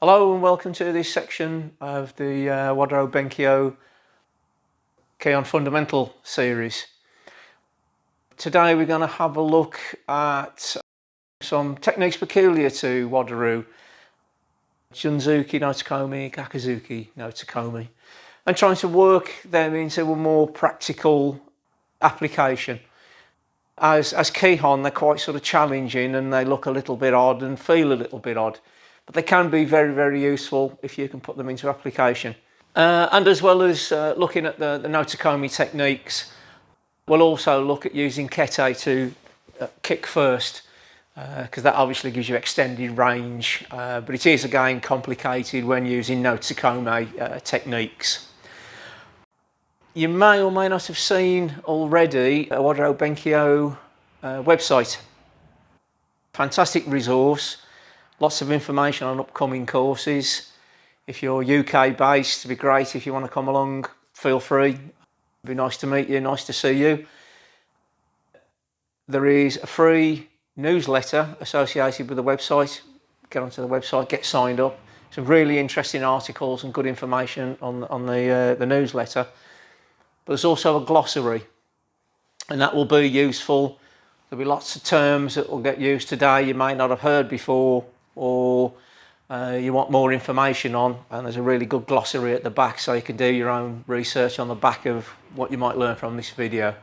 Hello and welcome to this section of the Wadō Benkyo Kihon Fundamental series. Today we're going to have a look at some techniques peculiar to wado-ryu, Junzuki, Notsukomi, Gyakuzuki, Notsukomi, and trying to work them into a more practical application. As Kihon, they're quite sort of challenging and they look a little bit odd and feel a little bit odd. But they can be very, very useful if you can put them into application. And as well as looking at the Notsukomi techniques, we'll also look at using kete to kick first, because that obviously gives you extended range, but it is again complicated when using Notsukomi techniques. You may or may not have seen already a Wadō Benkyo website. Fantastic resource. Lots of information on upcoming courses. If you're UK based, it'd be great if you want to come along, feel free. It'd be nice to meet you, nice to see you. There is a free newsletter associated with the website. Get onto the website, get signed up. Some really interesting articles and good information on the newsletter. But there's also a glossary, and that will be useful. There'll be lots of terms that will get used today you may not have heard before, or you want more information on, and there's a really good glossary at the back so you can do your own research on the back of what you might learn from this video.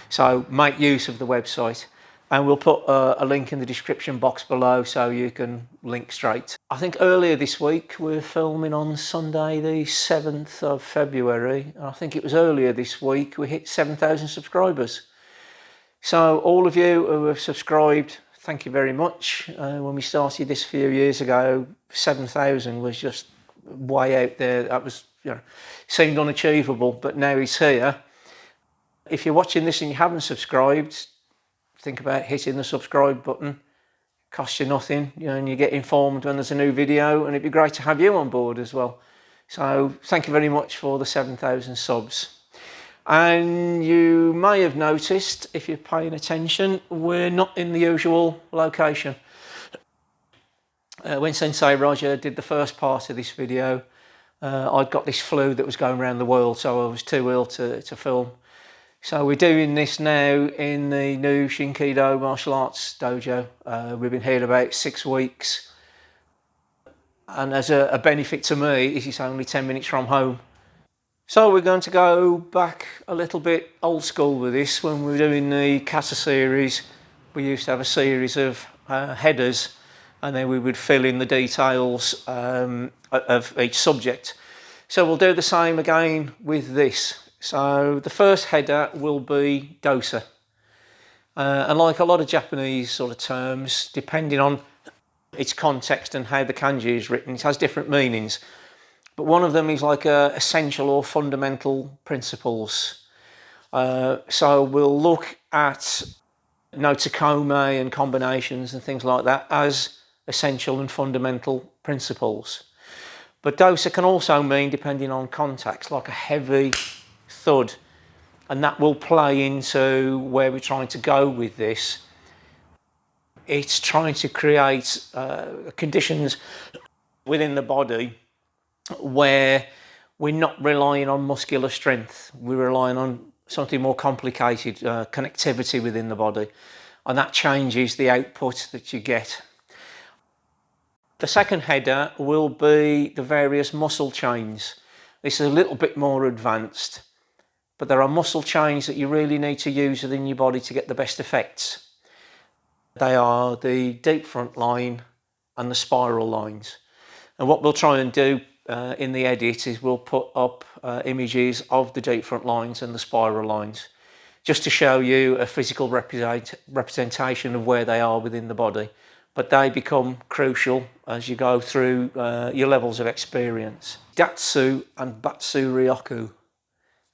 So make use of the website, and we'll put a link in the description box below so you can link straight. I think earlier this week we're filming on Sunday the 7th of February, and I think it was earlier this week we hit 7,000 subscribers. So all of you who have subscribed, thank you very much. When we started this a few years ago, 7,000 was just way out there. That was, seemed unachievable, but now it's here. If you're watching this and you haven't subscribed, think about hitting the subscribe button. It costs you nothing, and you get informed when there's a new video, and it'd be great to have you on board as well. So thank you very much for the 7,000 subs. And you may have noticed, if you're paying attention, we're not in the usual location. When Sensei Roger did the first part of this video, I'd got this flu that was going around the world, so I was too ill to film. So we're doing this now in the new Shinkido martial arts dojo. We've been here about 6 weeks. And as a benefit to me, it's only 10 minutes from home. So we're going to go back a little bit old school with this. When we were doing the kata series, we used to have a series of headers, and then we would fill in the details of each subject. So we'll do the same again with this. So the first header will be Dōsa. And like a lot of Japanese sort of terms, depending on its context and how the kanji is written, it has different meanings. But one of them is like essential or fundamental principles. So we'll look at Notsukomi and combinations and things like that as essential and fundamental principles. But Dōsa can also mean, depending on context, like a heavy thud. And that will play into where we're trying to go with this. It's trying to create conditions within the body where we're not relying on muscular strength, we're relying on something more complicated, connectivity within the body, and that changes the output that you get. The second header will be the various muscle chains. This is a little bit more advanced, but there are muscle chains that you really need to use within your body to get the best effects. They are the deep front line and the spiral lines. And what we'll try and do in the edit is we'll put up images of the deep front lines and the spiral lines, just to show you a physical representation of where they are within the body. But they become crucial as you go through your levels of experience. Datsu and datsuryoku.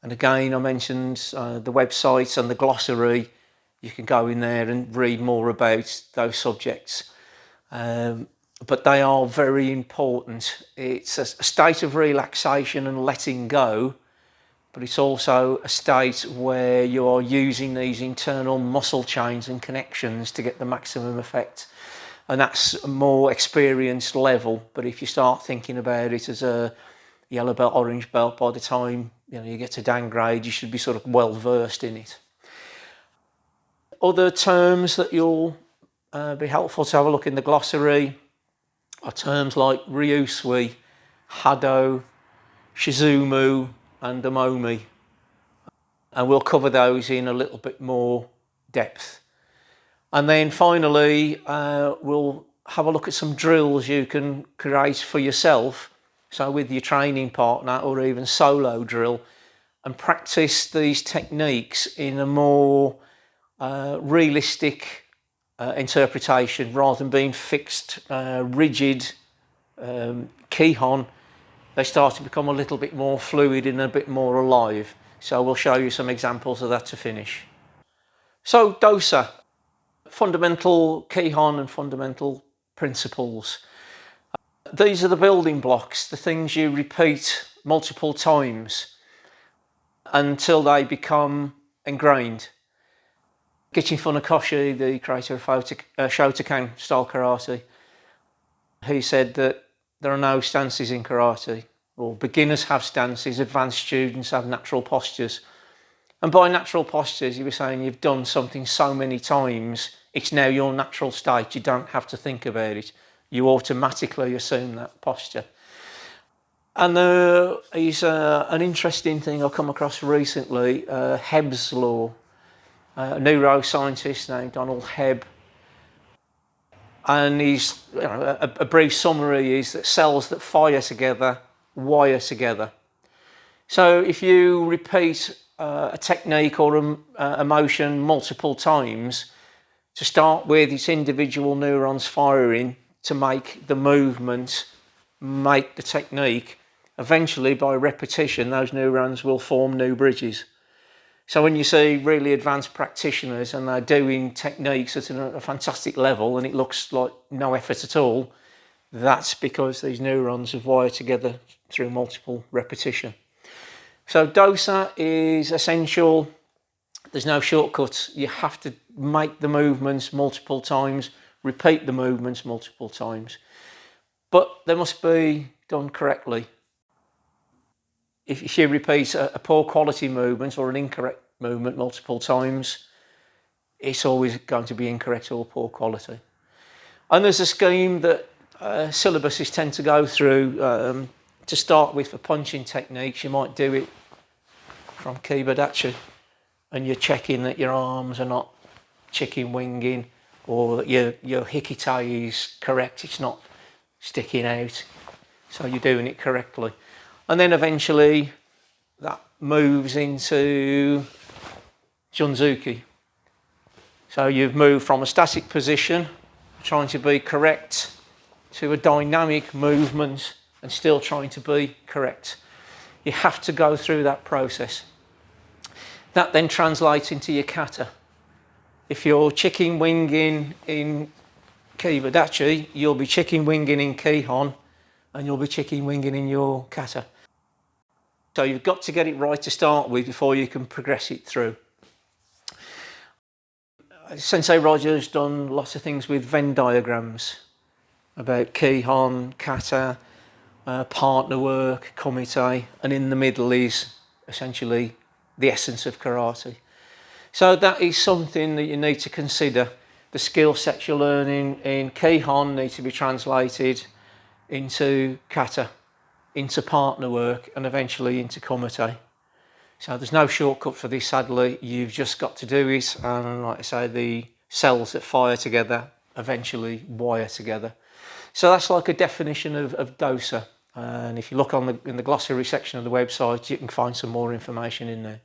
And again, I mentioned the website and the glossary. You can go in there and read more about those subjects. But they are very important. It's a state of relaxation and letting go, but it's also a state where you are using these internal muscle chains and connections to get the maximum effect. and that's a more experienced level. But if you start thinking about it as a yellow belt, orange belt, by the time you get to Dan grade, you should be sort of well versed in it. Other terms that you'll be helpful to have a look in the glossary are terms like ryūsui, hado, shizumu and omomi, and we'll cover those in a little bit more depth. And then finally we'll have a look at some drills you can create for yourself, so with your training partner or even solo drill, and practice these techniques in a more realistic interpretation rather than being fixed, rigid Kihon. They start to become a little bit more fluid and a bit more alive. So we'll show you some examples of that to finish. So Dōsa, fundamental Kihon and fundamental principles. These are the building blocks, the things you repeat multiple times until they become ingrained. Kihon Fundamentals, the creator of Shotokan style karate, he said that there are no stances in karate. Or beginners have stances, advanced students have natural postures. And by natural postures, you were saying you've done something so many times, it's now your natural state. You don't have to think about it. You automatically assume that posture. And there is an interesting thing I've come across recently, Hebb's law. A neuroscientist named Donald Hebb, and he's, a brief summary is that cells that fire together wire together. So if you repeat a technique or a motion multiple times, to start with its individual neurons firing to make the movement, make the technique, eventually by repetition those neurons will form new bridges. So when you see really advanced practitioners and they're doing techniques at a fantastic level and it looks like no effort at all, that's because these neurons have wired together through multiple repetition. So Dōsa is essential. There's no shortcuts. You have to make the movements multiple times, repeat the movements multiple times, but they must be done correctly. If you repeat a poor quality movement or an incorrect movement multiple times, it's always going to be incorrect or poor quality. And there's a scheme that syllabuses tend to go through. To start with, for punching techniques, you might do it from Kiba-dachi, and you're checking that your arms are not chicken winging, or that your hikite is correct, it's not sticking out, so you're doing it correctly. And then eventually that moves into Junzuki. So you've moved from a static position, trying to be correct, to a dynamic movement and still trying to be correct. You have to go through that process. That then translates into your kata. If you're chicken winging in Kiba-dachi, you'll be chicken winging in Kihon, and you'll be chicken winging in your kata. So you've got to get it right to start with before you can progress it through. Sensei Roger's done lots of things with Venn diagrams about Kihon, kata, partner work, kumite, and in the middle is essentially the essence of karate. So that is something that you need to consider. The skill sets you're learning in Kihon need to be translated into kata, into partner work, and eventually into kumite. So there's no shortcut for this, sadly. You've just got to do it, and like I say, the cells that fire together eventually wire together. So that's like a definition of Dōsa, and if you look in the glossary section of the website, you can find some more information in there.